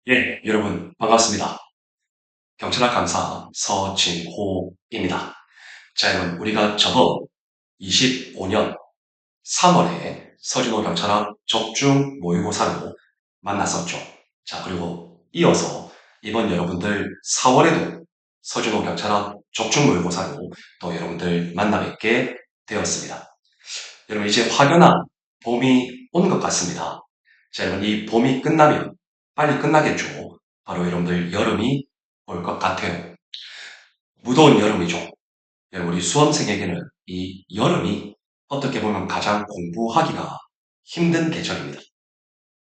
예, 여러분 반갑습니다. 경찰학 강사 서진호입니다. 자, 여러분 우리가 저번 25년 3월에 서진호 경찰학 적중 모의고사로 만났었죠. 자, 그리고 이어서 이번 여러분들 4월에도 서진호 경찰학 적중 모의고사로 또 여러분들 만나 뵙게 되었습니다. 여러분 이제 확연한 봄이 온 것 같습니다. 자, 여러분 이 봄이 끝나면 빨리 끝나겠죠. 바로 여러분들 여름이 올 것 같아요. 무더운 여름이죠. 여러분 우리 수험생에게는 이 여름이 어떻게 보면 가장 공부하기가 힘든 계절입니다.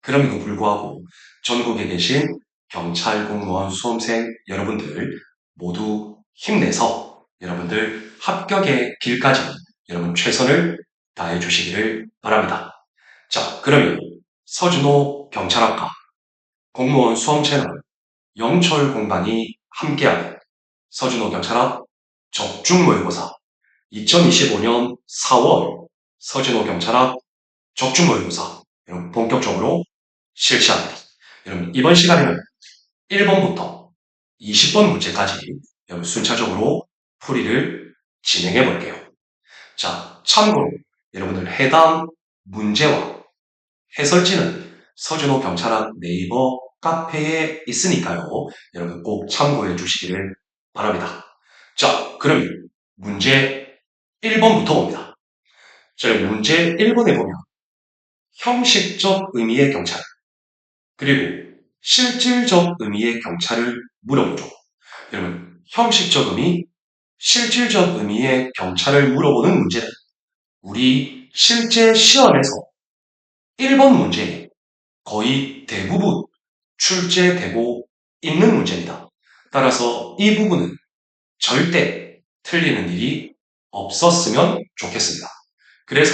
그럼에도 불구하고 전국에 계신 경찰 공무원 수험생 여러분들 모두 힘내서 여러분들 합격의 길까지 여러분 최선을 다해 주시기를 바랍니다. 자, 그러면 서준호 경찰학과 공무원 수험 채널 영철 공방이 함께하는 서준호 경찰학 적중 모의고사 2025년 4월 서준호 경찰학 적중 모의고사 여러분 본격적으로 실시합니다. 여러분 이번 시간에는 1번부터 20번 문제까지 여러분 순차적으로 풀이를 진행해 볼게요. 자, 참고로 여러분들 해당 문제와 해설지는 서준호 경찰학 네이버 카페에 있으니까요. 여러분 꼭 참고해 주시기를 바랍니다. 자, 그럼 문제 1번부터 봅니다. 자, 문제 1번에 보면 형식적 의미의 경찰 그리고 실질적 의미의 경찰을 물어보죠. 여러분 형식적 의미, 실질적 의미의 경찰을 물어보는 문제는 우리 실제 시험에서 1번 문제에 거의 대부분 출제되고 있는 문제입니다. 따라서 이 부분은 절대 틀리는 일이 없었으면 좋겠습니다. 그래서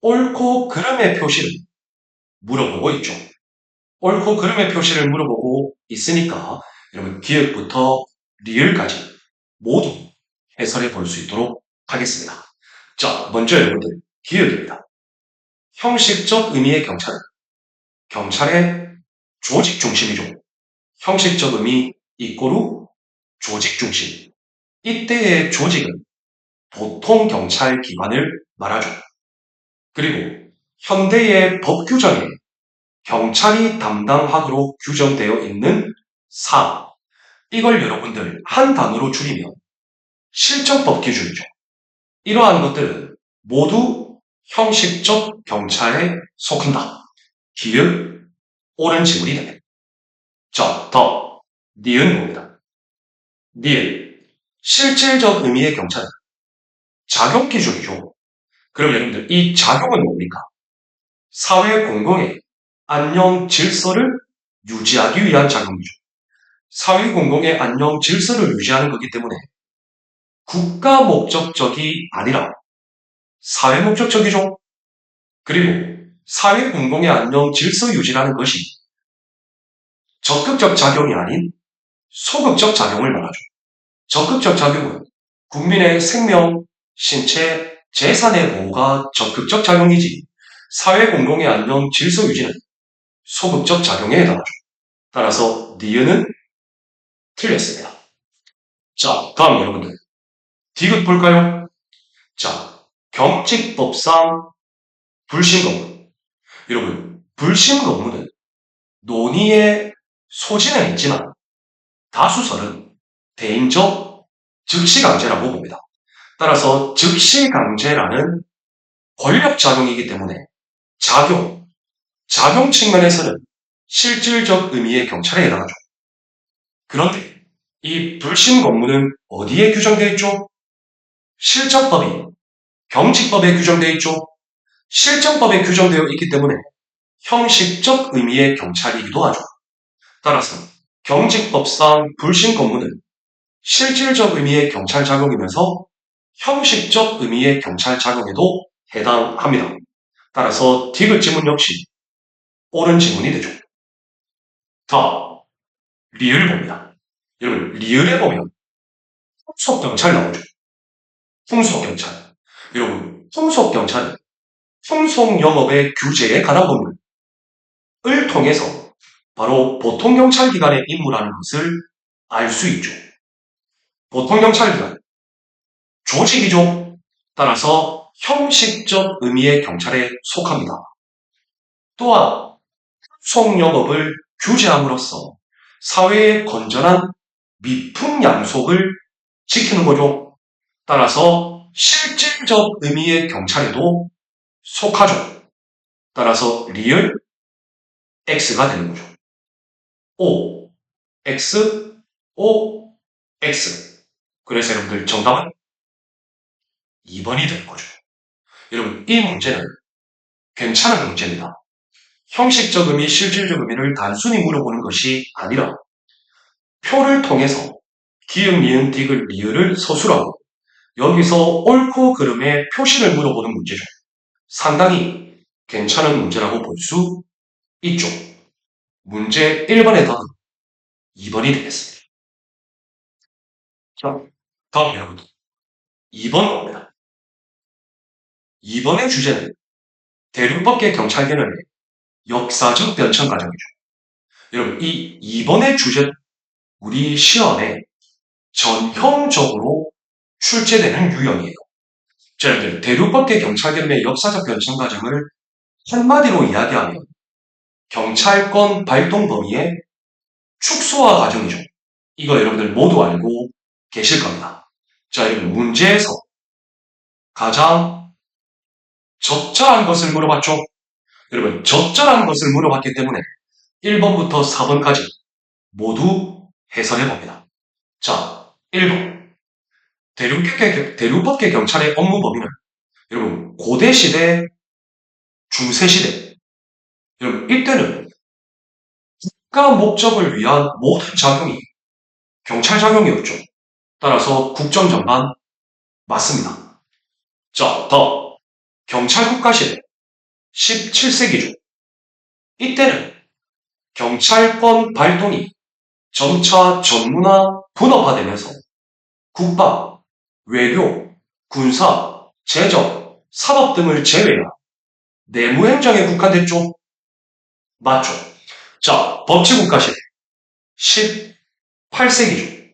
옳고 그름의 표시를 물어보고 있죠. 옳고 그름의 표시를 물어보고 있으니까 여러분 기역부터 리을까지 모두 해설해 볼 수 있도록 하겠습니다. 자, 먼저 여러분들 기역입니다. 형식적 의미의 경찰은 경찰의 조직 중심이죠. 형식적 의미 이꼬르 조직 중심. 이때의 조직은 보통 경찰 기관을 말하죠. 그리고 현대의 법 규정에 경찰이 담당하도록 규정되어 있는 사업. 이걸 여러분들 한 단어로 줄이면 실정법 기준이죠. 이러한 것들은 모두 형식적 경찰에 속한다. 기역, 옳은 지문이 됩니다. 자, 더, 니은 봅니다. 니은, 실질적 의미의 경찰은 작용 기준이죠. 그럼 여러분들 이 작용은 뭡니까? 사회 공공의 안녕 질서를 유지하기 위한 작용이죠. 사회 공공의 안녕 질서를 유지하는 거기 때문에 국가 목적적이 아니라 사회 목적적이죠. 그리고 사회 공공의 안녕 질서 유지라는 것이 적극적 작용이 아닌 소극적 작용을 말하죠. 적극적 작용은 국민의 생명, 신체, 재산의 보호가 적극적 작용이지 사회 공공의 안녕 질서 유지는 소극적 작용에 해당하죠. 따라서 니은은 틀렸습니다. 자, 다음 여러분들 디귿 볼까요? 자, 경직법상 불신검문. 여러분, 불신검문은 논의의 소지는 있지만 다수설은 대인적 즉시강제라고 봅니다. 따라서 즉시강제라는 권력작용이기 때문에 작용 측면에서는 실질적 의미의 경찰에 해당하죠. 그런데 이 불신검문은 어디에 규정되어 있죠? 실정법이 경직법에 규정되어 있죠. 실정법에 규정되어 있기 때문에 형식적 의미의 경찰이기도 하죠. 따라서 경직법상 불신검문은 실질적 의미의 경찰 작용이면서 형식적 의미의 경찰 작용에도 해당합니다. 따라서 디귿 지문 역시 옳은 지문이 되죠. 더 리을 봅니다. 여러분 리을에 보면 풍속경찰 나오죠. 풍속경찰. 여러분 풍속경찰은 풍속영업의 규제에 관한 법률을 통해서 바로 보통경찰기관의 임무라는 것을 알 수 있죠. 보통경찰기관, 조직이죠. 따라서 형식적 의미의 경찰에 속합니다. 또한 속영업을 규제함으로써 사회의 건전한 미풍양속을 지키는 거죠. 따라서 실질적 의미의 경찰에도 속하죠. 따라서 리을 X가 되는 거죠. O, X, O, X. 그래서 여러분들 정답은 2번이 되는 거죠. 여러분 이 문제는 괜찮은 문제입니다. 형식적 의미, 실질적 의미를 단순히 물어보는 것이 아니라 표를 통해서 기역, 니은, 디귿, 리을을 서술하고 여기서 옳고 그름의 표시를 물어보는 문제죠. 상당히 괜찮은 문제라고 볼 수 있죠. 문제 1번의 답은 2번이 되겠습니다. 자, 다음 여러분 2번 봅니다. 2번의 주제는 대륙법계 경찰 개념의 역사적 변천 과정이죠. 여러분 이 2번의 주제는 우리 시험에 전형적으로 출제되는 유형이에요. 자, 여러분들 대륙법계 경찰 개념의 역사적 변천 과정을 한마디로 이야기하면 경찰권 발동 범위의 축소화 과정이죠. 이거 여러분들 모두 알고 계실 겁니다. 자, 여러분 문제에서 가장 적절한 것을 물어봤죠. 여러분 적절한 것을 물어봤기 때문에 1번부터 4번까지 모두 해설해 봅니다. 자, 1번 대륙법계 경찰의 업무 범위는 여러분 고대 시대, 중세 시대 여러분 이때는 국가 목적을 위한 모든 작용이 경찰 작용이었죠. 따라서 국정 전반 맞습니다. 자, 더 경찰 국가 시대 17세기죠. 이때는 경찰권 발동이 점차 전문화 분업화되면서 국방, 외교, 군사, 재정, 산업 등을 제외한 내무행정에 국한됐죠. 맞죠. 자, 법치국가 시대 18세기죠.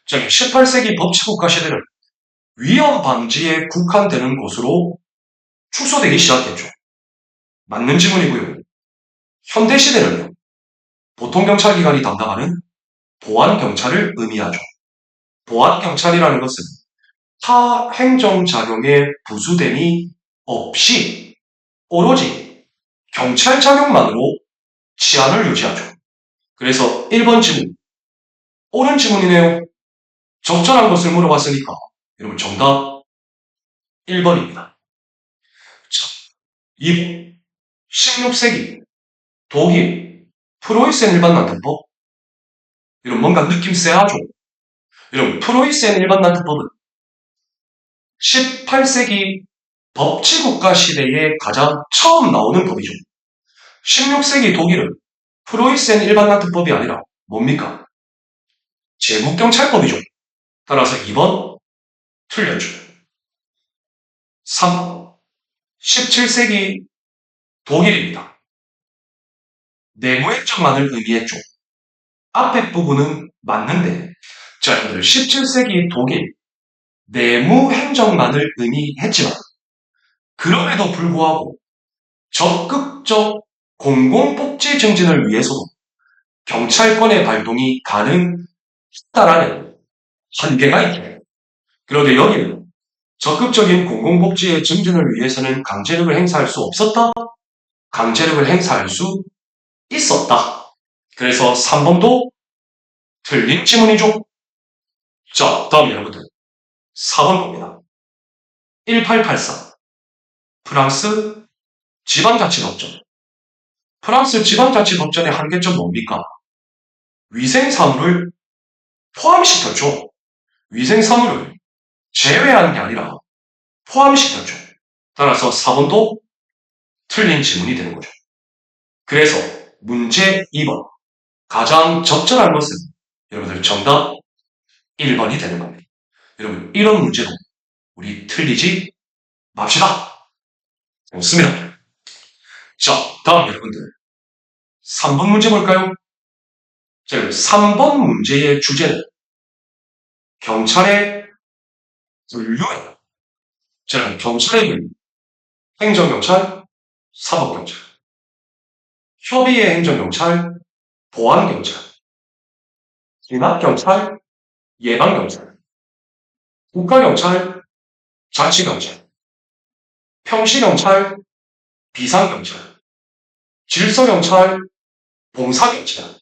자, 18세기 법치국가 시대는 위험 방지에 국한되는 곳으로 축소되기 시작했죠. 맞는 지문이고요. 현대 시대는요. 보통경찰기관이 담당하는 보안경찰을 의미하죠. 보안경찰이라는 것은 타 행정작용의 부수됨이 없이 오로지 경찰 작용만으로 치안을 유지하죠. 그래서 1번 지문, 옳은 지문이네요. 적절한 것을 물어봤으니까 여러분 정답 1번입니다. 자, 2번 16세기 독일 프로이센 일반 난투법 여러분 뭔가 느낌 쎄하죠? 여러분 프로이센 일반 난투법은 18세기 법치국가 시대에 가장 처음 나오는 법이죠. 16세기 독일은 프로이센 일반 난투법이 아니라 뭡니까? 제국경찰법이죠. 따라서 2번 틀렸죠. 3. 17세기 독일입니다. 내무행정만을 의미했죠. 앞에 부분은 맞는데 자, 여러분들 17세기 독일 내무행정만을 의미했지만 그럼에도 불구하고 적극적 공공복지 증진을 위해서도 경찰권의 발동이 가능했다라는 한계가 있죠. 그런데 여기는 적극적인 공공복지의 증진을 위해서는 강제력을 행사할 수 없었다? 강제력을 행사할 수 있었다. 그래서 3번도 틀린 지문이죠. 자, 다음 여러분들 4번 봅니다. 1884 프랑스 지방자치법전 프랑스 지방자치법전의 한계점 뭡니까? 위생사무를 포함시켰죠. 위생사무를 제외한 게 아니라 포함시켰죠. 따라서 4번도 틀린 지문이 되는 거죠. 그래서 문제 2번 가장 적절한 것은 여러분들 정답 1번이 되는 겁니다. 여러분 이런 문제도 우리 틀리지 맙시다. 좋습니다. 자, 다음 여러분들 3번 문제 볼까요? 자, 3번 문제의 주제는 경찰의 분류예요. 자, 경찰의 분류. 행정경찰, 사법경찰. 협의의 행정경찰, 보안경찰. 진압경찰, 예방경찰. 국가경찰, 자치경찰. 평시경찰, 비상경찰. 질서경찰, 봉사경찰.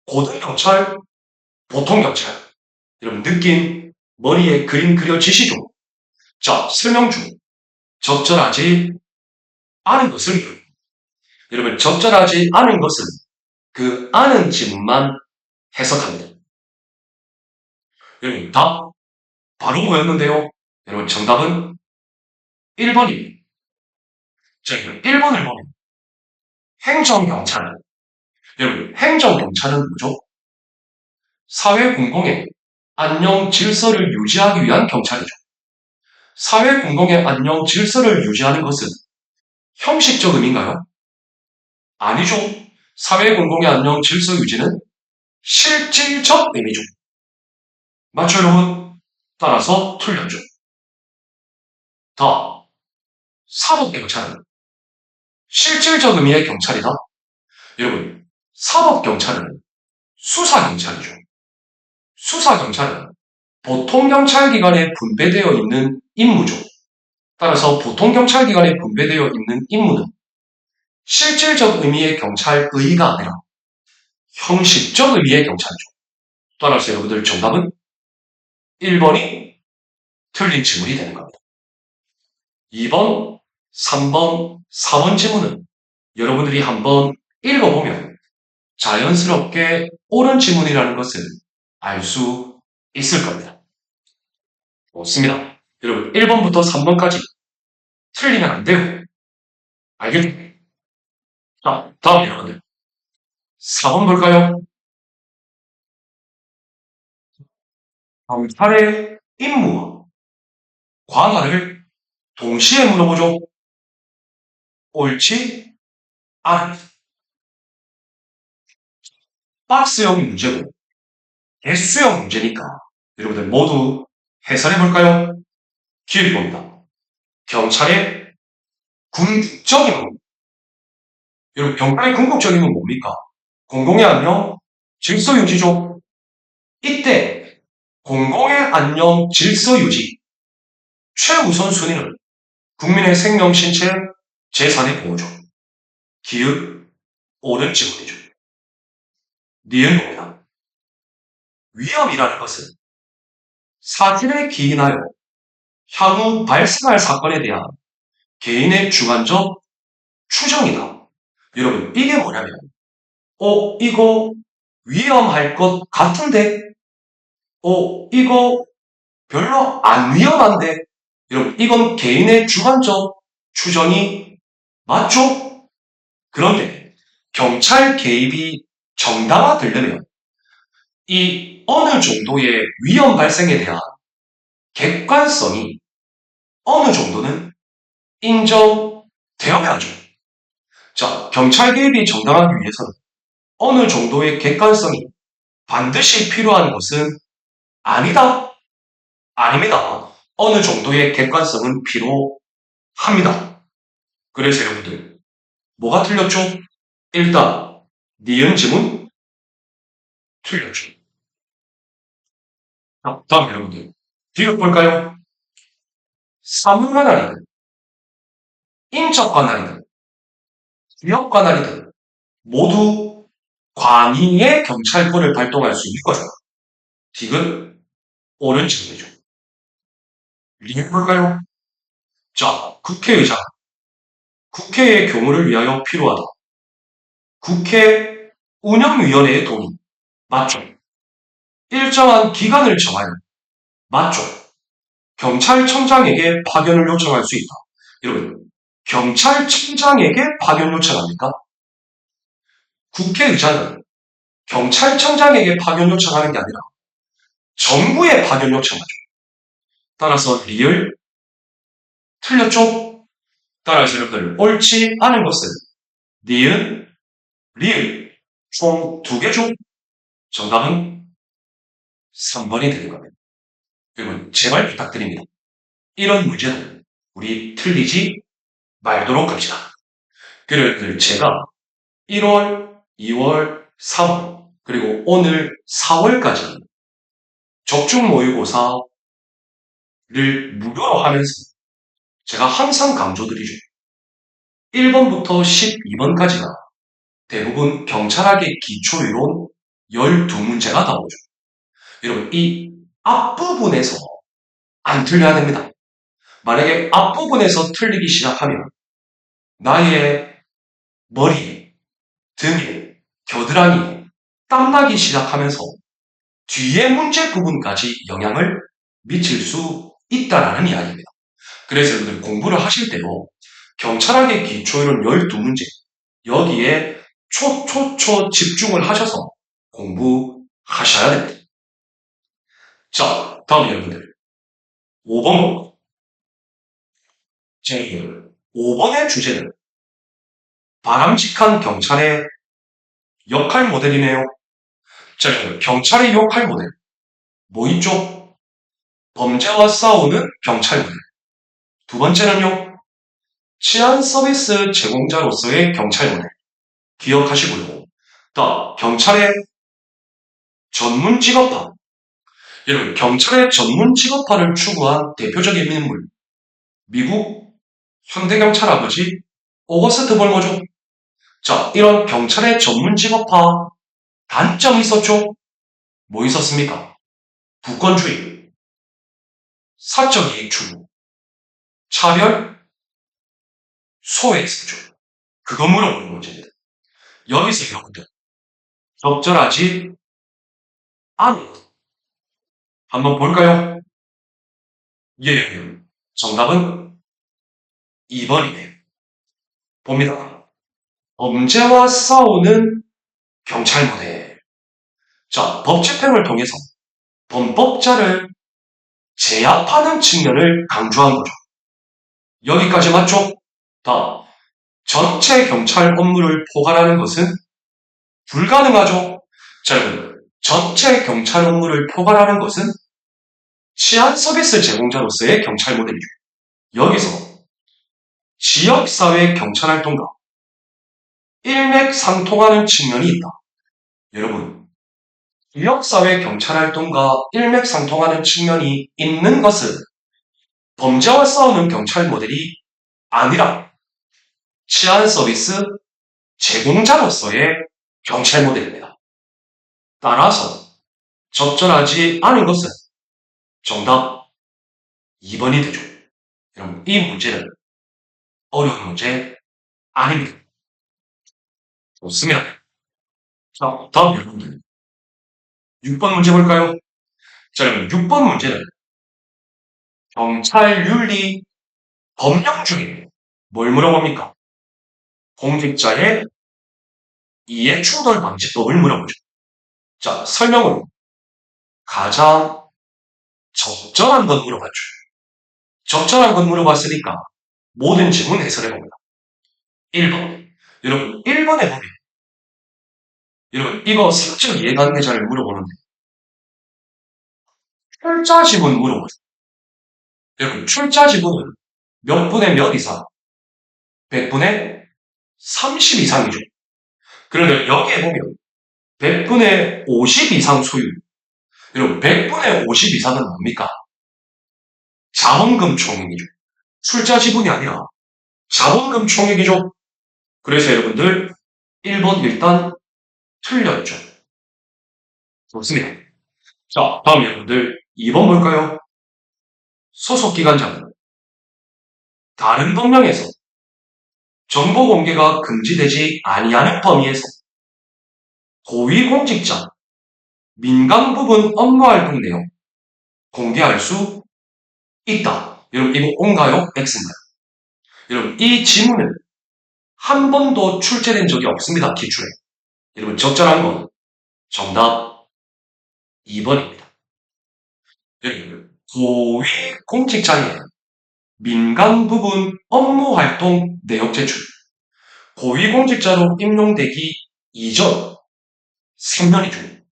고등경찰, 보통경찰. 여러분 느낌, 머리에 그림 그려지시죠? 자, 설명 중 적절하지 않은 것을 여러분 적절하지 않은 것은 그 아는 지문만 해석합니다. 여러분 답 바로 보였는데요. 여러분 정답은 1번입니다. 자, 1번을 보면 행정경찰은 여러분 행정경찰은 뭐죠? 사회 공공의 안녕 질서를 유지하기 위한 경찰이죠. 사회 공공의 안녕 질서를 유지하는 것은 형식적 의미인가요? 아니죠. 사회 공공의 안녕 질서 유지는 실질적 의미죠. 맞죠, 여러분? 따라서 틀렸죠. 더, 사법경찰은 실질적 의미의 경찰이다. 여러분, 사법경찰은 수사경찰이죠. 수사경찰은 보통경찰기관에 분배되어 있는 임무죠. 따라서 보통경찰기관에 분배되어 있는 임무는 실질적 의미의 경찰의가 아니라 형식적 의미의 경찰이죠. 따라서 여러분들 정답은 1번이 틀린 지문이 되는 겁니다. 2번, 3번, 4번 지문은 여러분들이 한번 읽어보면 자연스럽게 옳은 지문이라는 것을 알 수 있을 겁니다. 좋습니다. 여러분 1번부터 3번까지 틀리면 안 돼요. 알겠죠? 자, 다음 여러분들 4번 볼까요? 경찰의 임무와 관할을 동시에 물어보죠. 옳지? 아, 박스형 문제고 개수형 문제니까 여러분들 모두 해설해볼까요? 기회를 봅니다. 경찰의 궁극적인 임무. 여러분 경찰의 궁극적인 임무는 뭡니까? 공공의 안녕, 질서 유지죠. 이때 공공의 안녕, 질서 유지 최우선 순위는 국민의 생명, 신체, 재산의 보호죠. 기읍, 옳은 지문이죠. 니은 봅니다. 위험이라는 것은 사실에 기인하여 향후 발생할 사건에 대한 개인의 주관적 추정이다. 여러분 이게 뭐냐면 이거 위험할 것 같은데 이거 별로 안 위험한데 여러분 이건 개인의 주관적 추정이 맞죠? 그런데 경찰 개입이 정당화되려면 이 어느 정도의 위험 발생에 대한 객관성이 어느 정도는 인정되어야 하죠. 자, 경찰 개입이 정당하기 위해서는 어느 정도의 객관성이 반드시 필요한 것은 아니다. 아닙니다. 어느 정도의 객관성은 필요합니다. 그래서 여러분들 뭐가 틀렸죠? 일단 니은 지문 틀렸죠. 다음 여러분들 뒤로 볼까요? 사무관할이든 인척관할이든 기업관할이든 모두 관이의 경찰권을 발동할 수 있거든. 디귿 옳은 질문이죠. 리을 볼까요? 자, 국회의장. 국회의 경우를 위하여 필요하다. 국회 운영위원회의 동의. 맞죠? 일정한 기간을 정하여. 맞죠? 경찰청장에게 파견을 요청할 수 있다. 여러분, 경찰청장에게 파견 요청합니까? 국회의장은 경찰청장에게 파견 요청하는 게 아니라 정부에 파견 요청하죠. 따라서 리을 틀렸죠? 따라서 여러분들 옳지 않은 것은 니은 리을 총 2개죠? 정답은 3번이 되는 겁니다. 여러분 제발 부탁드립니다. 이런 문제는 우리 틀리지 말도록 합시다. 그래서 제가 1월, 2월, 3월 그리고 오늘 4월까지 적중 모의고사를 무료로 하면서 제가 항상 강조드리죠. 1번부터 12번까지가 대부분 경찰학의 기초이론 12문제가 나오죠. 여러분 이 앞부분에서 안 틀려야 됩니다. 만약에 앞부분에서 틀리기 시작하면 나의 머리에, 등에, 겨드랑이에 땀나기 시작하면서 뒤에 문제 부분까지 영향을 미칠 수 있다라는 이야기입니다. 그래서 여러분들 공부를 하실 때도 경찰학의 기초이론 12문제 여기에 초 집중을 하셔서 공부하셔야 됩니다. 자, 다음 여러분들 5번 제 5번의 주제는 바람직한 경찰의 역할 모델이네요. 자, 경찰의 역할 모델 뭐 있죠? 범죄와 싸우는 경찰 모델. 두 번째는요. 치안 서비스 제공자로서의 경찰 모델. 기억하시고요. 또 경찰의 전문 직업화. 여러분 경찰의 전문 직업화를 추구한 대표적인 인물. 미국 현대경찰 아버지 오거스트 볼머죠. 자, 이런 경찰의 전문 직업화 단점이 있었죠? 뭐 있었습니까? 부권주의, 사적 이익 추구, 차별, 소외수죠. 그거 물어보는 문제입니다. 여기서 여러분들 적절하지 않은 것. 한번 볼까요? 예. 정답은 2번이네요. 봅니다. 범죄와 싸우는 경찰 모델. 자, 법 집행을 통해서 범법자를 제압하는 측면을 강조한 거죠. 여기까지 맞죠? 다음, 전체 경찰 업무를 포괄하는 것은 불가능하죠. 자, 여러분, 전체 경찰 업무를 포괄하는 것은 치안 서비스 제공자로서의 경찰 모델이죠. 여기서 지역사회 경찰활동과 일맥상통하는 측면이 있다. 여러분, 지역사회 경찰활동과 일맥상통하는 측면이 있는 것은 범죄와 싸우는 경찰 모델이 아니라 치안 서비스 제공자로서의 경찰 모델입니다. 따라서 적절하지 않은 것은 정답 2번이 되죠. 여러분, 이 문제는 어려운 문제 아닙니다. 좋습니다. 자, 다음 여러분들 6번 문제 볼까요? 자, 여러분 6번 문제는 경찰 윤리 법령 중에 뭘 물어봅니까? 공직자의 이해충돌 방지법을 물어보죠. 자, 설명으로 가장 적절한 건 물어봤죠. 적절한 건 물어봤으니까 모든 질문 해설해봅니다. 1번. 여러분, 1번에 보면 여러분, 이거 사적 이해관계자를 물어보는데 출자 지분 물어보세요. 여러분, 출자 지분은 몇 분의 몇 이상? 100분의 30 이상이죠. 그러면 여기에 보면 100분의 50 이상 소유. 여러분, 100분의 50 이상은 뭡니까? 자본금 총액이죠. 출자 지분이 아니라 자본금 총액이죠. 그래서 여러분들 1번 일단 틀렸죠. 좋습니다. 자, 다음 여러분들 2번 볼까요? 소속기관장은 다른 법령에서 정보 공개가 금지되지 아니하는 범위에서 고위공직자, 민간 부분 업무활동 내용 공개할 수 있다. 여러분 이거 O인가요? X인가요? 여러분 이 지문은 한 번도 출제된 적이 없습니다. 기출에. 여러분 적절한 건 정답 2번입니다. 여러분 고위공직자의 민간 부분 업무활동 내역 제출 고위공직자로 임용되기 2전, 3년이죠.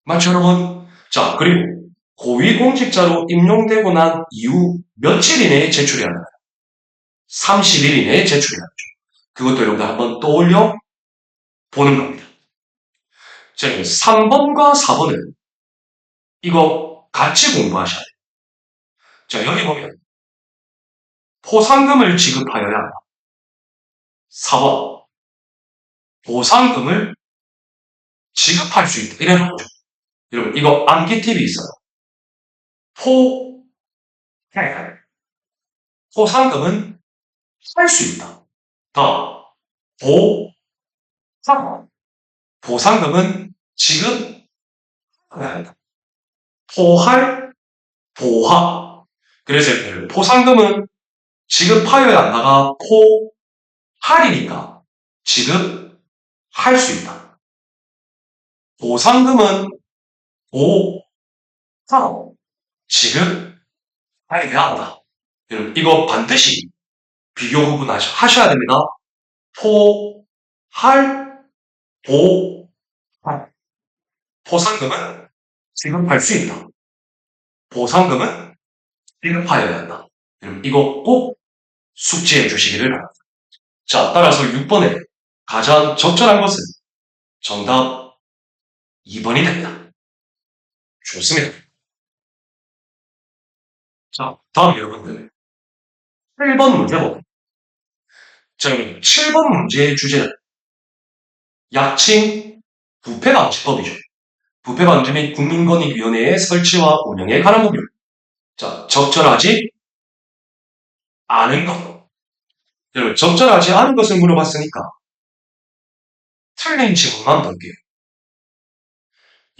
맞죠, 여러분? 자, 그리고 고위공직자로 임용되고 난 이후 며칠 이내에 제출해야 합니다. 30일 이내에 제출해야 하죠. 그것도 여러분들 한번 떠올려 보는 겁니다. 자, 3번과 4번은 이거 같이 공부하셔야 돼요. 자, 여기 보면 포상금을 지급하여야 한다. 4번, 보상금을 지급할 수 있다. 이래놓은 거죠. 여러분, 이거 암기 팁이 있어요. 포상금은 할 수 있다. 더, 보상금은 지급해야 한다. 포할, 보하. 그래서 포상금은 지급하여야 한다가 포할이니까 지급할 수 있다. 보상금은 보상, 지급해야 한다. 여러분, 이거 반드시 비교 구분하셔야 됩니다. 포할, 보할. 포상금은 지급할 수 있다. 보상금은 지급하여야 한다. 여러분, 이거 꼭 숙지해 주시기를 바랍니다. 자, 따라서 6번에 가장 적절한 것은 정답 2번이 됩니다. 좋습니다. 자, 다음 여러분들. 7번 문제 보고. 자, 여러분, 7번 문제의 주제는 약칭 부패방지법이죠. 부패방지 및 국민권익위원회의 설치와 운영에 관한 법률. 자, 적절하지 않은 것. 여러분, 적절하지 않은 것을 물어봤으니까 틀린 질문만 볼게요.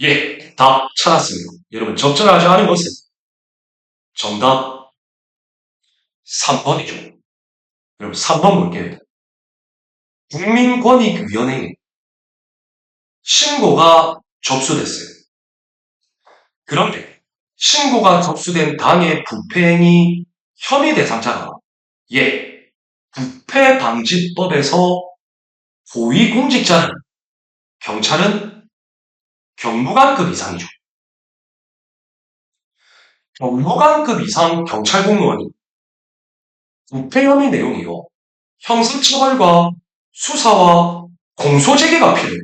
예, 답 찾았습니다. 여러분, 적절하지 않은 것은 정답 3번이죠. 여러분, 3번 볼게요. 국민권익위원회에 신고가 접수됐어요. 그런데 신고가 접수된 당의 부패행위 혐의 대상자가 부패방지법에서 고위공직자는 경찰은 경무관급 이상이죠. 경무관급 이상 경찰 공무원이 부패 혐의 내용이요. 형사처벌과 수사와 공소제기가 필요해요.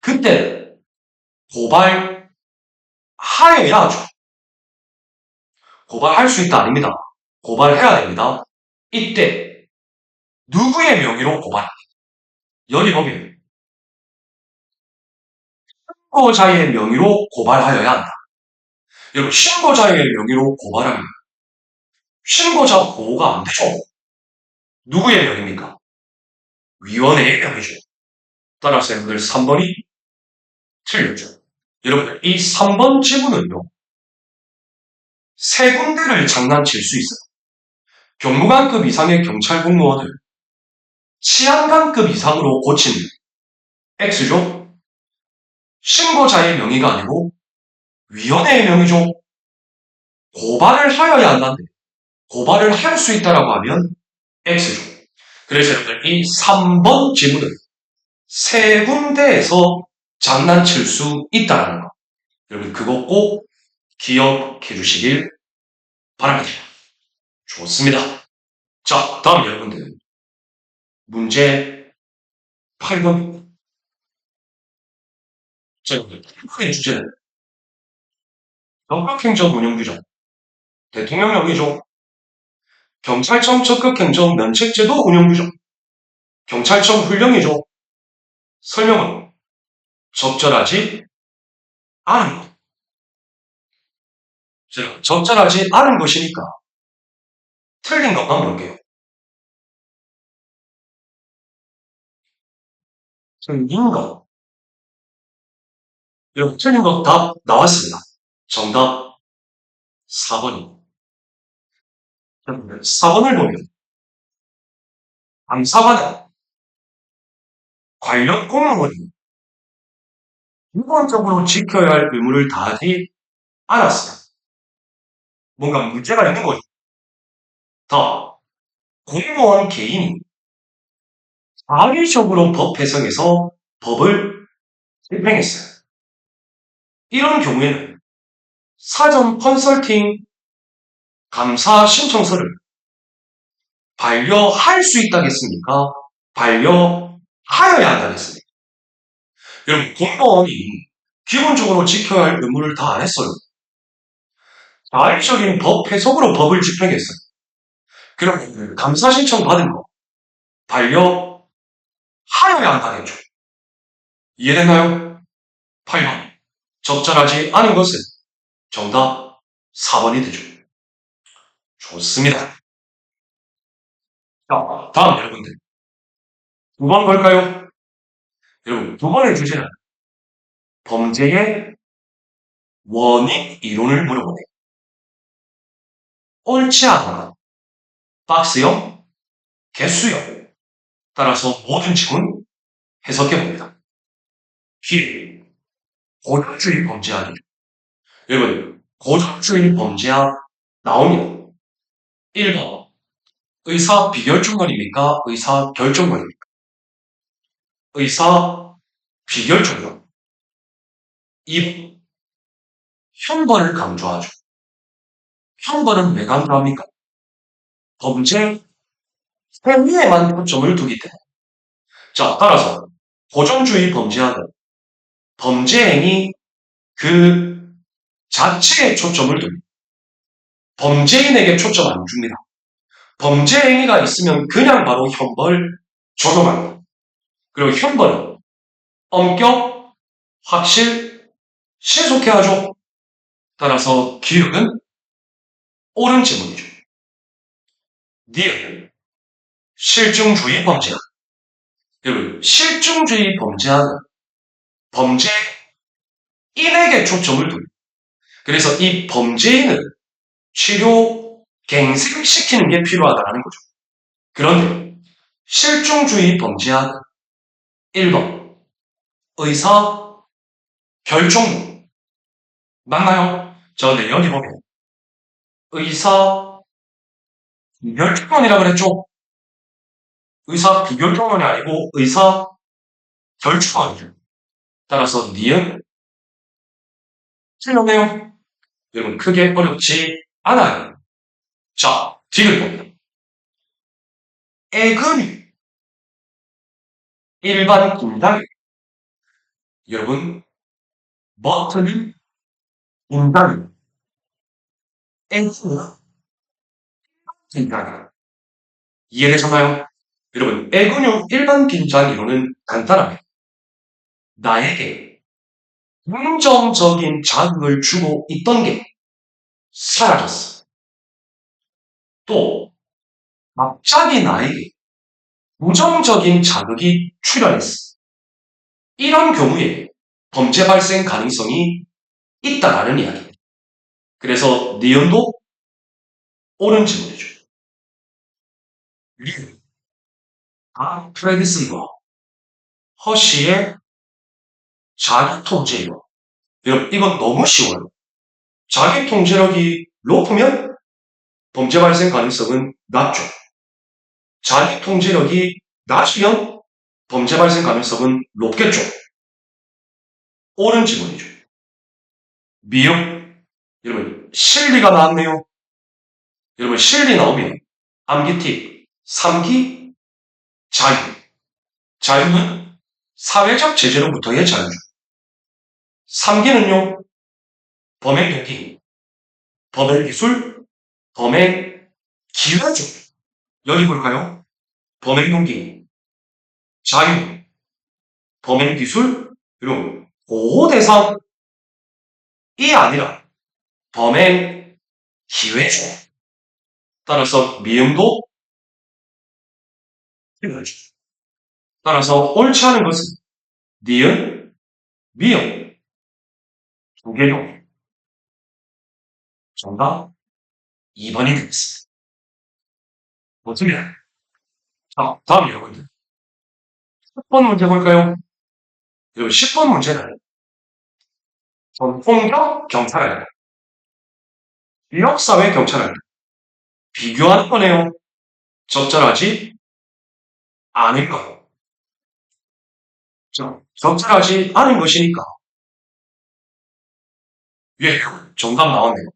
그때 고발하여야 하죠. 고발할 수 있다 아닙니다. 고발해야 됩니다. 이때 누구의 명의로 고발합니다. 여기 보면 신고자의 명의로 고발하여야 한다. 여러분, 신고자의 명의로 고발하면 신고자 보호가 안 되죠. 누구의 명입니까? 위원회의 명이죠. 따라서 여러분들 3번이 틀렸죠. 여러분들 이 3번 지문은요. 세 군데를 장난칠 수 있어요. 경무관급 이상의 경찰 공무원을 치안관급 이상으로 고친 X죠. 신고자의 명의가 아니고 위원회의 명의죠. 고발을 하여야 한다는데 고발을 할 수 있다라고 하면 X죠. 그래서 여러분들 이 3번 지문은 세 군데에서 장난칠 수 있다는 거. 여러분 그거 꼭 기억해 주시길 바랍니다. 좋습니다. 자, 다음 여러분들 문제 8번. 자, 여러분들 의 주제는 적극행정 운영규정, 대통령령이죠. 경찰청 적극행정 면책제도 운영규정, 경찰청 훈령이죠. 설명은 적절하지 않은 것. 자, 적절하지 않은 것이니까 틀린 것만 볼게요. 틀린 것. 여러분, 틀린 거 답 나왔습니다. 정답 4번입니다. 4번을 보면 감사관은 관련 공무원이 기본적으로 지켜야 할 의무를 다하지 않았습니다. 뭔가 문제가 있는 거죠. 더 공무원 개인이 자의적으로 법 해석에서 법을 집행했어요. 이런 경우에는 사전 컨설팅 감사 신청서를 반려할 수 있다겠습니까? 반려하여야 한다겠습니까? 여러분, 공무원이 기본적으로 지켜야 할 의무를 다 안 했어요. 자의적인 법 해석으로 법을 집행했어요. 그럼 감사 신청 받은 거 반려하여야 한다겠죠. 이해됐나요? 8번. 적절하지 않은 것은 정답 4번이 되죠. 좋습니다. 자, 다음 여러분들. 2번 볼까요? 여러분, 2번의 주제는 범죄의 원인 이론을 물어보네요. 옳지 않아. 박스형, 개수형. 따라서 모든 질문 해석해봅니다. 기, 고전주의 범죄학이죠. 여러분, 고전주의 범죄학 나오면 1번, 의사 비결정론입니까? 의사 결정론입니까? 의사 비결정론. 2번, 형벌을 강조하죠. 형벌은 왜 강조합니까? 범죄 행위에만 초점을 두기 때문에. 자, 따라서 고전주의 범죄학은 범죄 행위 그 자체에 초점을 둡니다. 범죄인에게 초점 안 줍니다. 범죄 행위가 있으면 그냥 바로 형벌 적용합니다. 그리고 형벌은 엄격, 확실, 신속해야 하죠. 따라서 기억은 옳은 지문이죠. 니은, 실증주의 범죄학. 여러분, 실증주의 범죄학은 범죄인에게 초점을 둡니다. 그래서 이 범죄인을 치료 갱생시키는 게 필요하다는 거죠. 그런데 실증주의 범죄학은 1번, 의사 결정론. 맞나요? 자, 근데 여기 보면 의사 비결정론이라고 그랬죠? 의사 비결정론이 아니고 의사 결정론이죠. 따라서 니은 틀렸네요. 여러분 크게 어렵지 않아요. 자, 뒤를 봅니다. 애근육 일반 김당. 여러분 버튼은 김당. 애근육 김당. 이해되셨나요? 여러분 애근육 일반 김장 이론은 간단합니다. 나에게 긍정적인 자극을 주고 있던 게 사라졌어. 또 갑자기 나에게 부정적인 자극이 출현했어. 이런 경우에 범죄 발생 가능성이 있다라는 이야기입니다. 그래서 니은도 옳은 질문이죠. 리은, 프레디슨과 허쉬의 자기통제력. 여러분 이건 너무 쉬워요. 자기통제력이 높으면 범죄 발생 가능성은 낮죠. 자기통제력이 낮으면 범죄 발생 가능성은 높겠죠. 옳은 질문이죠. 미역. 여러분 실리가 나왔네요. 여러분 실리 나오면 암기팁 3기 자유. 자유는 사회적 제재로부터의 자유죠. 3기는요. 범행 동기, 범행 기술, 범행 기회죠. 여기 볼까요? 범행 동기, 자유, 범행 기술, 그리고 보호 대상이 아니라 범행 기회죠. 따라서 미음도 기회죠. 따라서 옳지 않은 것은 니은, 미음 두 개로 정답 2번이 되겠습니다. 어쩌면 자, 다음 여러분들 10번 문제 볼까요? 여러분 10번 문제는 전통적 경찰활동, 지역사회 경찰활동 비교하는 거네요. 적절하지 않은 것. 적절하지 않은 것이니까. 예, 정답 나왔네요.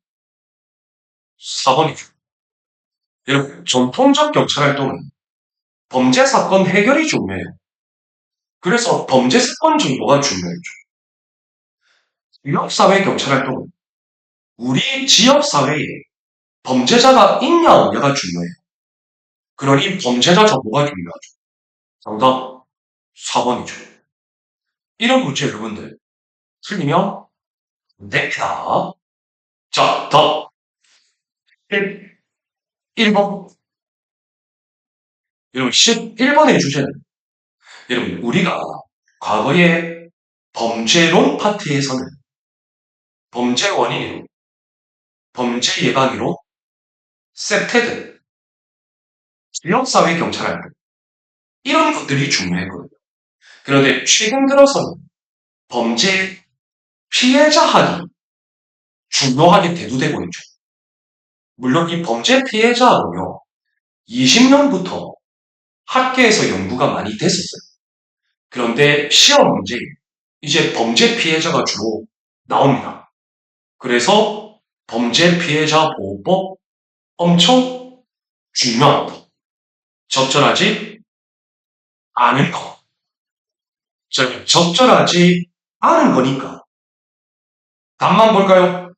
4번이죠. 여러분, 전통적 경찰활동은 범죄 사건 해결이 중요해요. 그래서 범죄 사건 정보가 중요해요. 지역사회 경찰활동은 우리 지역사회에 범죄자가 있냐 없냐가 중요해요. 그러니 범죄자 정보가 중요하죠. 정답 4번이죠. 이런 문제 여러분들 틀리면 안 됩니다. 자, 다음 1번. 여러분 11번의 주제는 여러분 우리가 과거에 범죄론 파트에서는 범죄 원인으로 범죄 예방으로 셉테드, 지역사회 경찰활동 이런 것들이 중요했거든요. 그런데 최근 들어서는 범죄 피해자 학이 중요하게 대두되고 있죠. 물론 이 범죄 피해자는요, 20년부터 학계에서 연구가 많이 됐었어요. 그런데 시험 문제에 이제 범죄 피해자가 주로 나옵니다. 그래서 범죄 피해자 보호법 엄청 중요합니다. 적절하지 않은 거. 적절하지 않은 거니까. 답만 볼까요?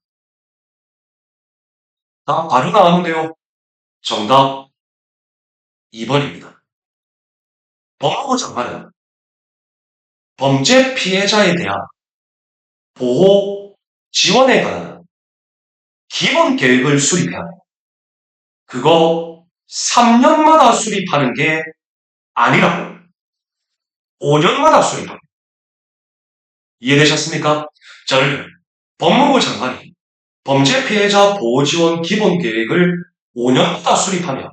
답 바로 나왔는데요. 정답 2번입니다. 법무부 장관은 범죄 피해자에 대한 보호 지원에 관한 기본 계획을 수립해야 해요. 그거 3년마다 수립하는 게 아니라 5년마다 수립합니다. 이해되셨습니까? 자, 법무부 장관이 범죄 피해자 보호 지원 기본 계획을 5년마다 수립하면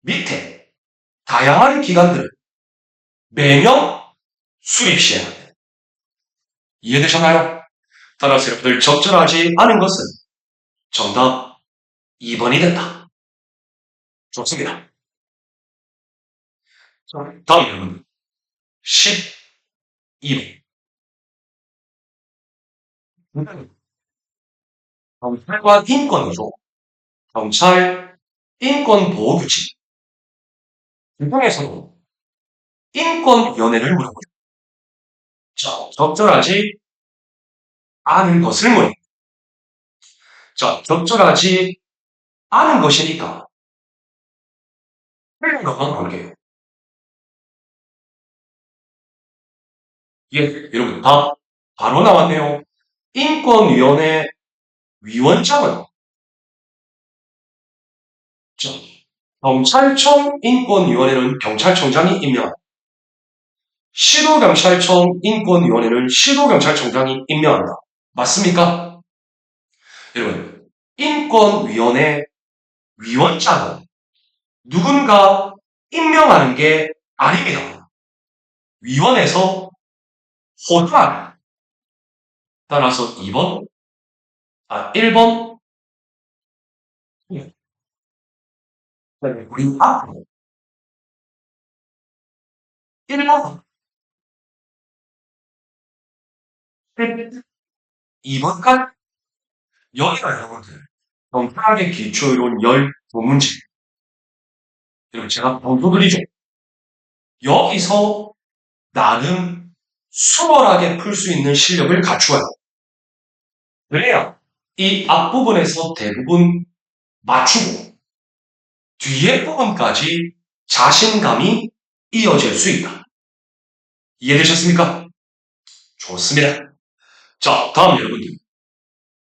밑에 다양한 기관들을 매년 수립시해야 합니다. 이해되셨나요? 따라서 여러분들 적절하지 않은 것은 정답 2번이 된다. 좋습니다. 다음 여러분 12번. 경찰과 인권이죠. 경찰 인권보호규칙. 이 중에서도 인권위원회를 물어보죠. 자, 적절하지 않은 것을 물어요. 자, 적절하지 않은 것이니까 틀린 것만 볼게요. 예, 여러분 답 바로 나왔네요. 인권위원회 위원장은 자, 경찰청 인권위원회는 경찰청장이 임명합니다. 시도경찰청 인권위원회는 시도경찰청장이 임명한다. 맞습니까? 여러분, 인권위원회 위원장은 누군가 임명하는 게 아닙니다. 위원회에서 호주하는. 따라서 1번, 우리 앞으로 1번, 2번까지 여기가 여러분들 경찰의 기초이론 12문제. 여러분 제가 번도드리죠. 여기서 나름 수월하게 풀 수 있는 실력을 갖추어야 돼요. 그래야 이 앞부분에서 대부분 맞추고 뒤에 부분까지 자신감이 이어질 수 있다. 이해되셨습니까? 좋습니다. 자, 다음 여러분들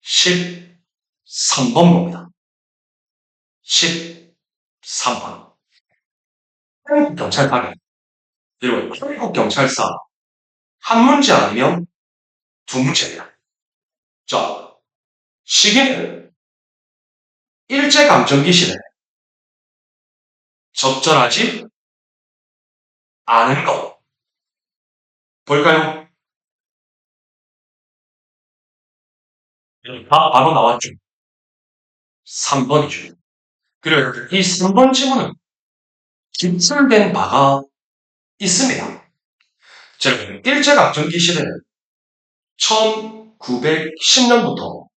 13번 봅니다. 13번. 한국 경찰관. 여러분, 한국 경찰사 한 문제 아니면 두 문제입니다. 자, 시기는 일제강점기 시대. 적절하지 않은 거. 볼까요? 바로 나왔죠. 3번이죠. 그리고 이 3번 지문은 기술된 바가 있습니다. 자, 일제강점기 시대는 1910년부터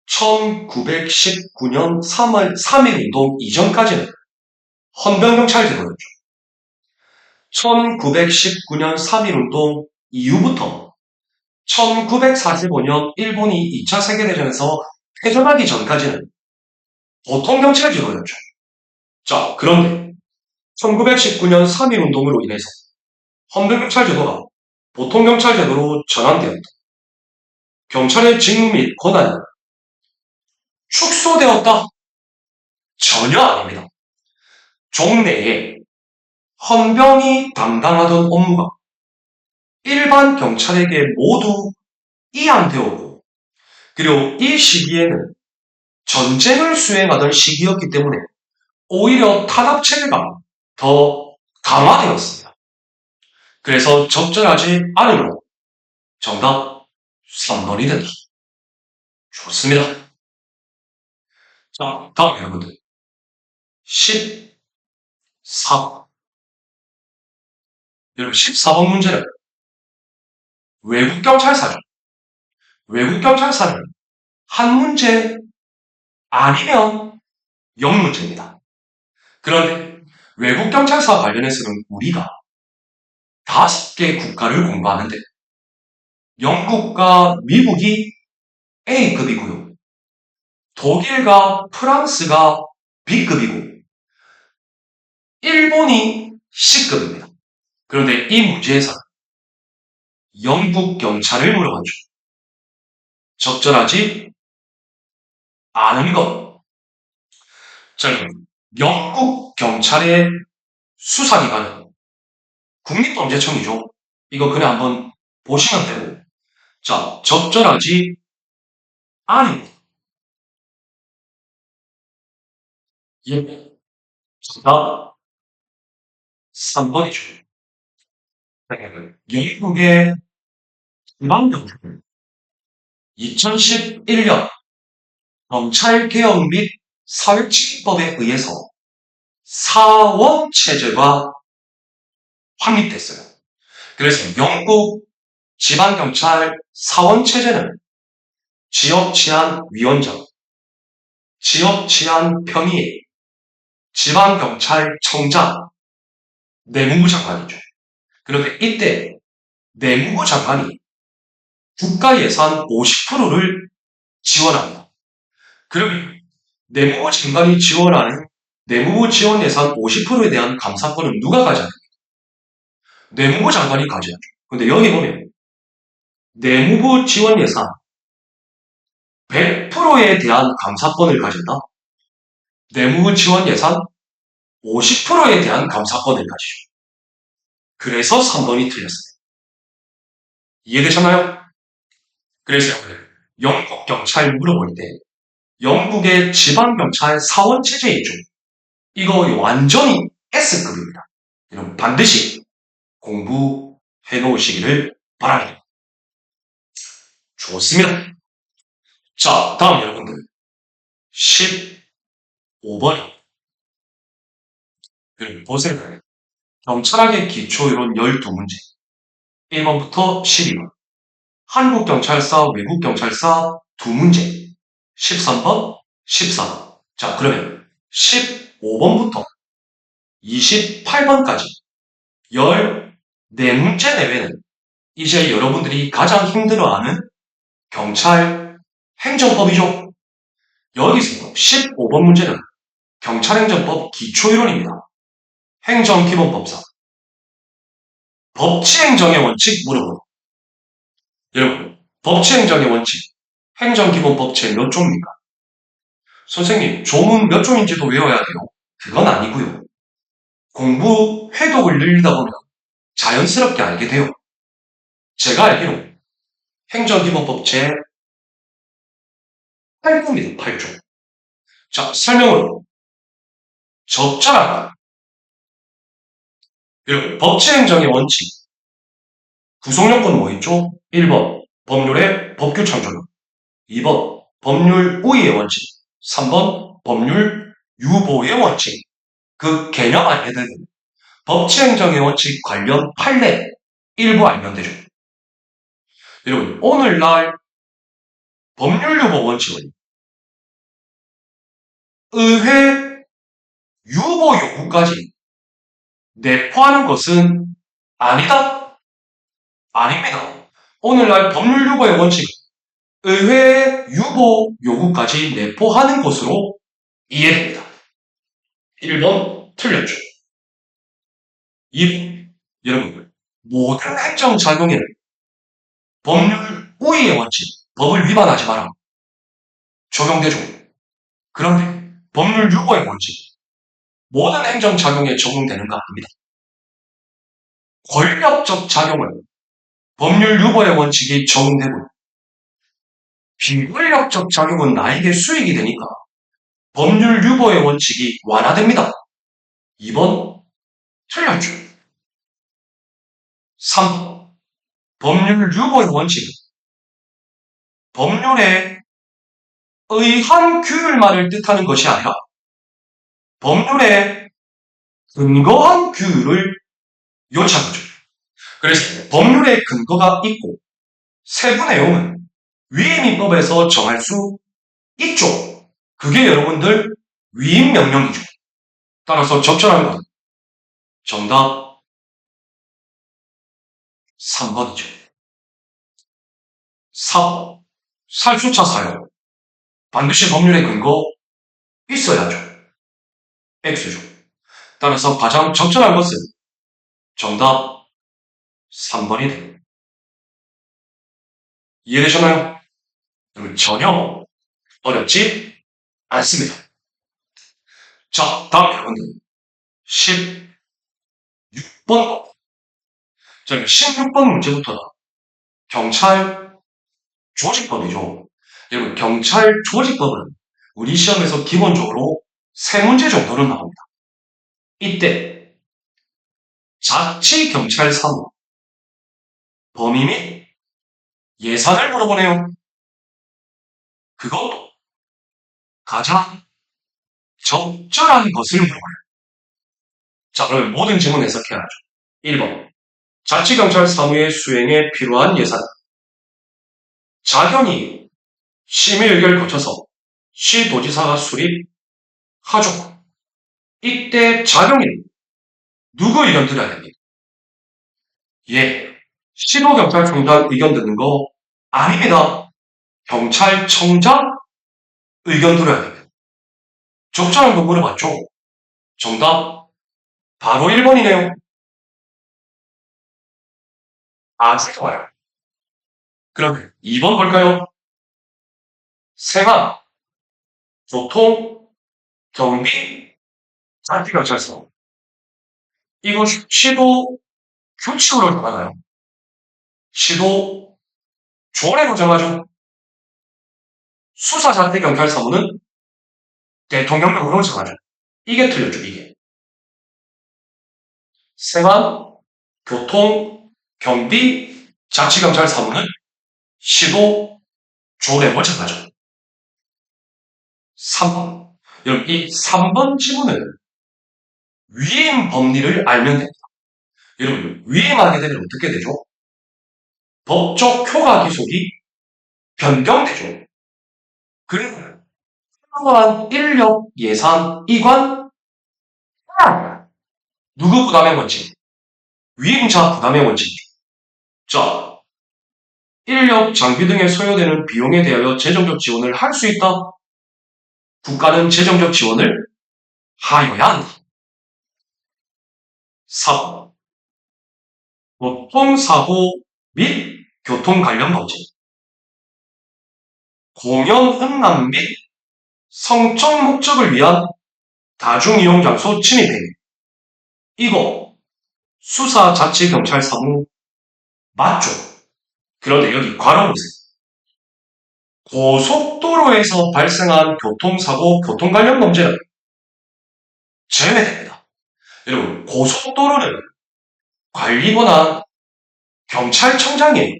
1919년 3월 3일 운동 이전까지는 헌병경찰 제도였죠. 1919년 3일 운동 이후부터 1945년 일본이 2차 세계대전에서 패전하기 전까지는 보통경찰 제도였죠. 자, 그런데 1919년 3일 운동으로 인해서 헌병경찰 제도가 보통경찰 제도로 전환되었다. 경찰의 직무 및 권한이 축소되었다? 전혀 아닙니다. 종내에 헌병이 담당하던 업무가 일반 경찰에게 모두 이양되었고, 그리고 이 시기에는 전쟁을 수행하던 시기였기 때문에 오히려 탄압체계가 더 강화되었습니다. 그래서 적절하지 않으므로 정답 3번이 된다. 좋습니다. 자, 다음 여러분들 14번. 여러분 14번 문제는 외국경찰사죠. 외국경찰사는 한 문제 아니면 0문제입니다. 그런데 외국경찰사 관련해서는 우리가 5개 국가를 공부하는데 영국과 미국이 A급이고요. 독일과 프랑스가 B급이고 일본이 C급입니다. 그런데 이 문제에서 영국 경찰을 물어봤죠. 적절하지 않은 것. 자, 영국 경찰의 수사기관은 국립범죄청이죠. 이거 그냥 한번 보시면 되고. 자, 적절하지 않은 것. 예. 정답 3번이죠. 영국의 지방경찰은 2011년 경찰개혁 및 사회치기법에 의해서 사원체제가 확립됐어요. 그래서 영국 지방경찰 사원체제는 지역치안위원장, 지역치안평의, 지방경찰청장, 내무부 장관이죠. 그런데 이때 내무부 장관이 국가 예산 50%를 지원합니다. 그러면 내무부 장관이 지원하는 내무부 지원 예산 50%에 대한 감사권은 누가 가져야 됩니까? 내무부 장관이 가져야죠. 근데 여기 보면 내무부 지원 예산 100%에 대한 감사권을 가진다. 내무부 지원 예산 50%에 대한 감사권을 가지죠. 그래서 3번이 틀렸어요. 이해되셨나요? 그래서 영국 경찰 물어볼 때 영국의 지방경찰 사원체제 있죠. 이거 완전히 S급입니다. 여러분 반드시 공부해 놓으시기를 바랍니다. 좋습니다. 자, 다음 여러분들 15번. 여러분 보세요. 경찰학의 기초이론 12문제 1번부터 12번. 한국경찰사, 외국경찰사 2문제 13번, 14번. 자, 그러면 15번부터 28번까지 14문제 내외는 이제 여러분들이 가장 힘들어하는 경찰 행정법이죠. 여기서 15번 문제는 경찰행정법 기초이론입니다. 행정기본법상 법치행정의 원칙 물어보는. 여러분, 법치행정의 원칙, 행정기본법 제 몇 조입니까? 선생님, 조문 몇 조인지도 외워야 돼요. 그건 아니고요. 공부 회독을 늘리다 보면 자연스럽게 알게 돼요. 제가 알기로 행정기본법 제 8조입니다. 8조. 자, 설명으로 적절하다. 여러분, 법치행정의 원칙, 구성요건 뭐 있죠? 1번, 법률의 법규 창조력. 2번, 법률 우위의 원칙. 3번, 법률 유보의 원칙. 그 개념 안에는 법치행정의 원칙 관련 판례 일부 알면 되죠. 여러분, 오늘날 법률유보 원칙은 의회 유보 요구까지 내포하는 것은 아니다? 아닙니다. 오늘날 법률유보의 원칙은 의회 유보 요구까지 내포하는 것으로 이해됩니다. 1번 틀렸죠. 2번, 여러분, 모든 행정작용에는 법률 우위의 원칙, 법을 위반하지 마라. 적용되죠. 그런데 법률 유보의 원칙, 모든 행정작용에 적용되는 거 아닙니다. 권력적 작용은 법률 유보의 원칙이 적용되고 비권력적 작용은 나에게 수익이 되니까 법률 유보의 원칙이 완화됩니다. 2번 틀렸죠. 3번 법률 유보의 원칙은 법률에 의한 규율만을 뜻하는 것이 아니라 법률에 근거한 규율을 요청하죠. 그래서 법률에 근거가 있고 세부 내용은 위임입법에서 정할 수 있죠. 그게 여러분들 위임명령이죠. 따라서 적절한 건 정답 3번이죠. 4번 살수차 사용 반드시 법률에 근거 있어야죠. X죠. 따라서 가장 적절한 것은 정답 3번이 됩니다. 이해되셨나요? 여러분 전혀 어렵지 않습니다. 자, 다음 여러분들 16번 자, 16번 문제부터는 경찰 조직법이죠. 여러분 경찰 조직법은 우리 시험에서 기본적으로 3문제 정도는 나옵니다. 이때 자치경찰 사무 범위 및 예산을 물어보네요. 그것도 가장 적절한 것을 물어봐요. 자, 그러면 모든 질문 해석해야죠. 1번 자치경찰 사무의 수행에 필요한 예산 자견이 심의의결 거쳐서 시도지사가 수립하죠. 이때 자경인 누구 의견 들어야 됩니까? 예, 시도경찰청장 의견 듣는 거 아닙니다. 경찰청장 의견 들어야 됩니다. 적절한 거 물어봤죠? 정답 바로 1번이네요. 아주 좋아요. 그럼 2번 볼까요? 생활, 교통, 경비, 자치경찰서. 이거 시도 규칙으로 정하나요? 시도 조례로 정하죠. 수사자치경찰사무는 대통령령으로 정하죠. 이게 틀렸죠, 이게. 생활, 교통, 경비, 자치경찰사무는 시도 조례로 정하죠. 3번. 여러분, 이 3번 지문은 위임 법리를 알면 됩니다. 여러분, 위임하게 되면 어떻게 되죠? 법적 효과 기속이 변경되죠. 그리고 필요한 인력, 예산, 이관, 누구 부담의 원칙? 위임자 부담의 원칙이죠. 자, 인력, 장비 등에 소요되는 비용에 대하여 재정적 지원을 할 수 있다. 국가는 재정적 지원을 하여야 한다. 4번. 교통사고 및 교통 관련 범죄. 공연 흥람 및 성적 목적을 위한 다중이용장소 침입행위. 이거 수사자치경찰사무 맞죠? 그런데 여기 괄호 보세요. 고속도로에서 발생한 교통사고, 교통 관련 범죄는 제외됩니다. 여러분, 고속도로는 관리권한 경찰청장이에요.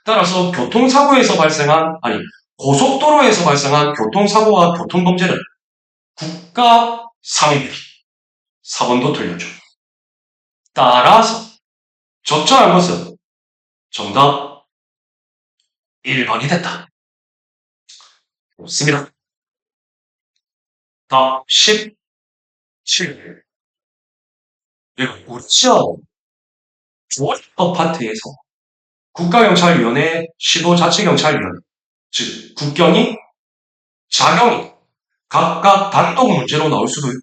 따라서 교통사고에서 발생한, 고속도로에서 발생한 교통사고와 교통범죄는 국가 상임입니다. 4번도 틀렸죠. 따라서 적절한 것은 정답 1번이 됐다. 좋습니다. 다음 17. 우리 시험 조직법 파트에서 국가경찰위원회, 시도자치경찰위원회, 즉 국경이, 자경이 각각 단독 문제로 나올 수도 있고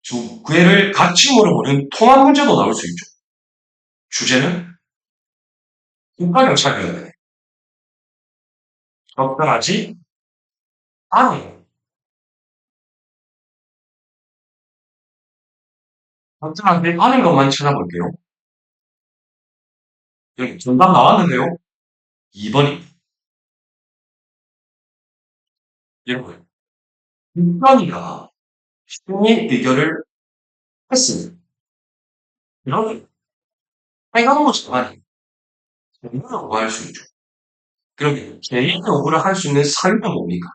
두 개를 같이 물어보는 통합 문제도 나올 수 있죠. 주제는 국가경찰위원회. 적절하지 않은. 적절하지 않은 것만 찾아볼게요. 여기 정답 나왔는데요. 2번입니다. 여러분, 국경이가 심의 의결을 했습니다. 이런 행안부 장관이 개인을 요구할 수 있죠. 그러면 개인 요구를 할 수 있는 사유는 뭡니까?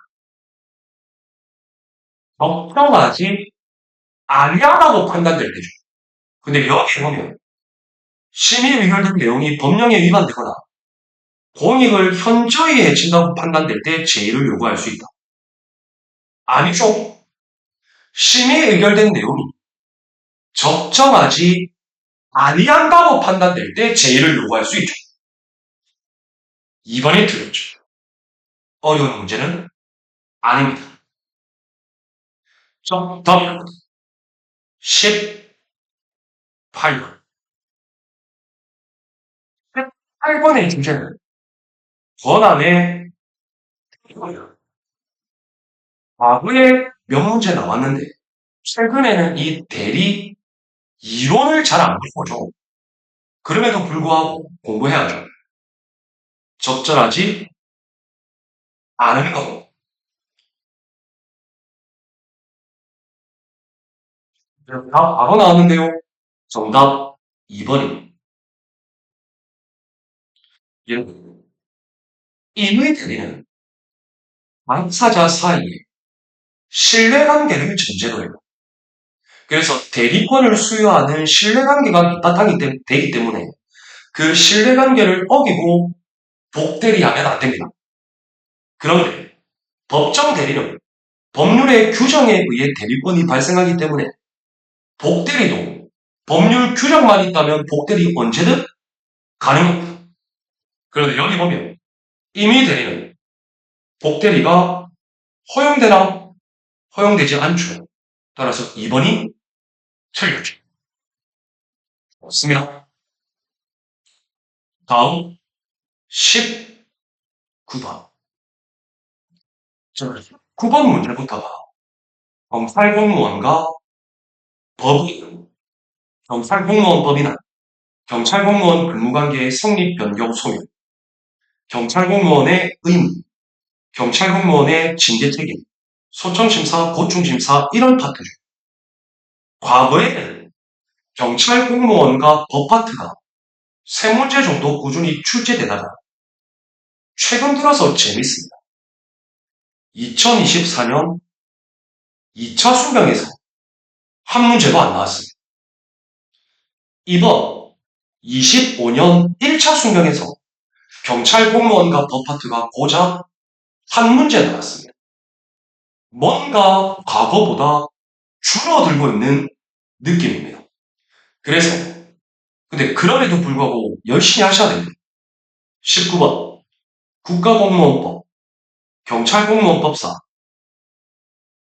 적정하지 아니하다고 판단될 때죠. 근데 여기 보면 심의 의결된 내용이 법령에 위반되거나 공익을 현저히 해친다고 판단될 때 제의를 요구할 수 있다. 아니죠. 심의 의결된 내용이 적정하지 아니한다고 판단될 때 제의를 요구할 수 있죠. 2번이 틀렸죠. 어려운 문제는 아닙니다. 다음 18번. 18번의 주제는 권한의 과거에 몇 문제 나왔는데 최근에는 이 대리 이론을 잘 안 배우죠. 그럼에도 불구하고 공부해야죠. 적절하지 않은 거. 다 바로 나왔는데요. 정답 2번입니다. 임의 대리는 당사자 사이에 신뢰관계를 전제로 해요. 그래서 대리권을 수여하는 신뢰관계가 바탕이 되기 때문에 그 신뢰관계를 어기고 복대리하면 안 됩니다. 그런데 법정 대리는 법률의 규정에 의해 대리권이 발생하기 때문에 복대리도 법률 규정만 있다면 복대리 언제든 가능합니다. 그런데 여기 보면 임의 대리는 복대리가 허용되나 허용되지 않죠. 따라서 2번이 틀렸죠. 맞습니다. 다음 19번. 9번 문제부터 봐. 경찰공무원과 법인, 경찰공무원법이나 경찰공무원 근무관계의 성립, 변경, 소멸, 경찰공무원의 의무, 경찰공무원의 징계책임, 소청심사, 고충심사 이런 파트죠. 과거에는 경찰공무원과 법 파트가 3문제 정도 꾸준히 출제되다가 최근 들어서 재밌습니다. 2024년 2차 순병에서 한 문제도 안 나왔습니다. 이번 25년 1차 순병에서 경찰공무원과 법 파트가 고작 한 문제 나왔습니다. 뭔가 과거보다 줄어들고 있는 느낌입니다. 그래서 근데 그럼에도 불구하고 열심히 하셔야 됩니다. 19번 국가공무원법, 경찰공무원법상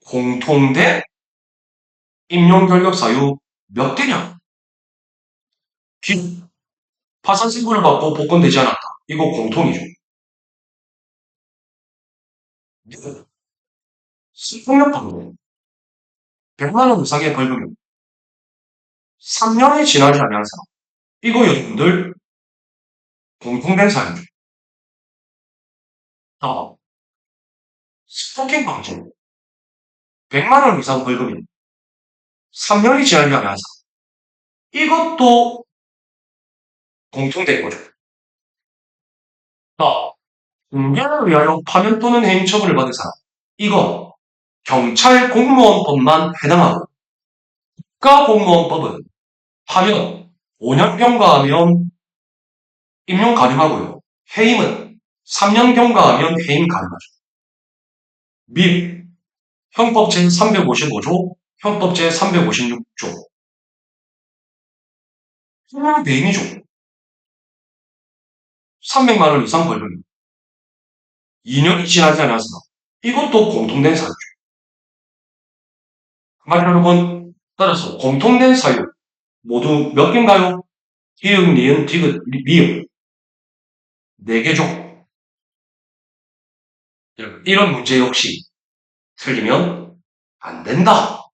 공통된 임용결격사유 몇 개냐? 파산 신고를 받고 복권되지 않았다. 이거 공통이죠. 폭력범죄 100만원 이상의 벌금이 3년이 지나지 않은 상. 이거 여러분들 공통된 사유죠. 스토킹 방지 100만원 이상 벌금이 3년이 지나지 않은 상. 이것도 공통된 거죠. 공개를 위하여 파면 또는 해임 처분을 받은 사람. 이거 경찰 공무원법만 해당하고 국가공무원법은 파면 5년 경과하면 임용 가능하고요. 해임은 3년 경과하면 해임 가능하죠. 및 형법 제355조, 형법 제356조. 배임이죠. 300만 원 이상 벌금. 2년이 지나지 않아서 이것도 공통된 사유죠. 말 여러분, 따라서 공통된 사유 모두 몇 개인가요? 기역, 니은, 디귿, 미음. 4개죠. 이런 문제 역시 틀리면 안 된다.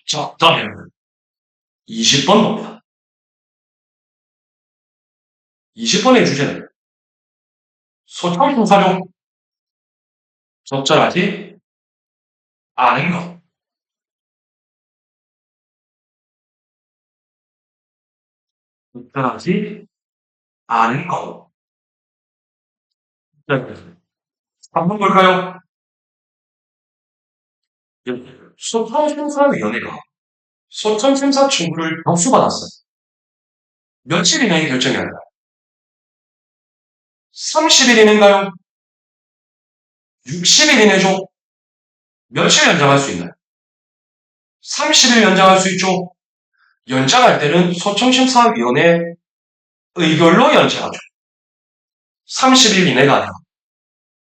자, 다음에 20번 봅니다. 20번의 주제는 소청사용 적절하지 않은 것. 적절하지 않은 것. 자, 한번 볼까요? 소청심사위원회가 소청심사 청구를 접수받았어요. 며칠 이내에 결정이 할까요? 30일 이내인가요? 60일 이내죠? 며칠 연장할 수 있나요? 30일 연장할 수 있죠? 연장할 때는 소청심사위원회 의결로 연장하죠. 30일 이내가 아니라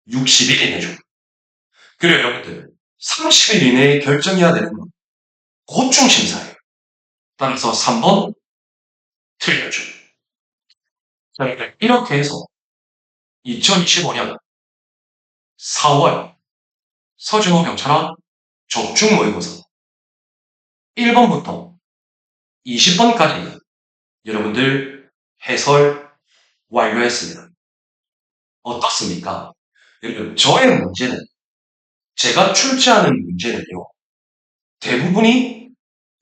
60일 이내죠. 그래요, 여러분들. 30일 이내에 결정해야 되는 건 고충심사예요. 따라서 3번 틀려죠. 자, 이렇게 해서 2025년 4월 서진호 경찰학 적중 모의고사 1번부터 20번까지 여러분들 해설 완료했습니다. 어떻습니까? 여러분, 저의 문제는 제가 출제하는 문제는요. 대부분이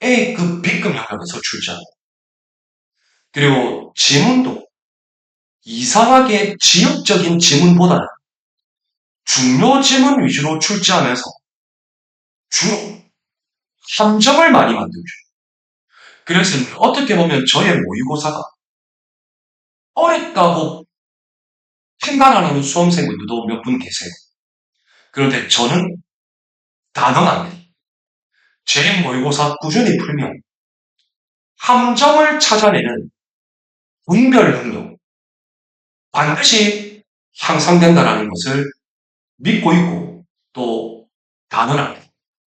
A급, B급 영역에서 출제합니다. 그리고 지문도 이상하게 지역적인 지문보다는 중요 지문 위주로 출제하면서 주로 함정을 많이 만들죠. 그래서 어떻게 보면 저의 모의고사가 어렵다고 판단하는 수험생분들도 몇 분 계세요. 그런데 저는 단언합니다. 제 모의고사 꾸준히 풀면 함정을 찾아내는 분별 능력 반드시 향상된다는 것을 믿고 있고 또 단언합니다.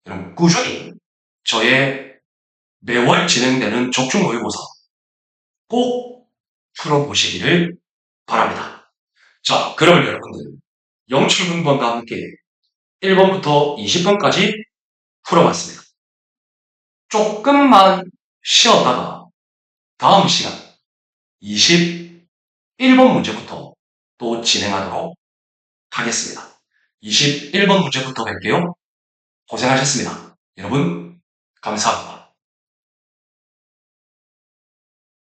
여러분 꾸준히 저의 매월 진행되는 적중 모의고사 꼭 풀어보시기를 바랍니다. 자, 그러면 여러분들 영출분번과 함께 1번부터 20번까지 풀어봤습니다. 조금만 쉬었다가 다음 시간 21번 문제부터 또 진행하도록 하겠습니다. 21번 문제부터 뵐게요. 고생하셨습니다. 여러분 감사합니다.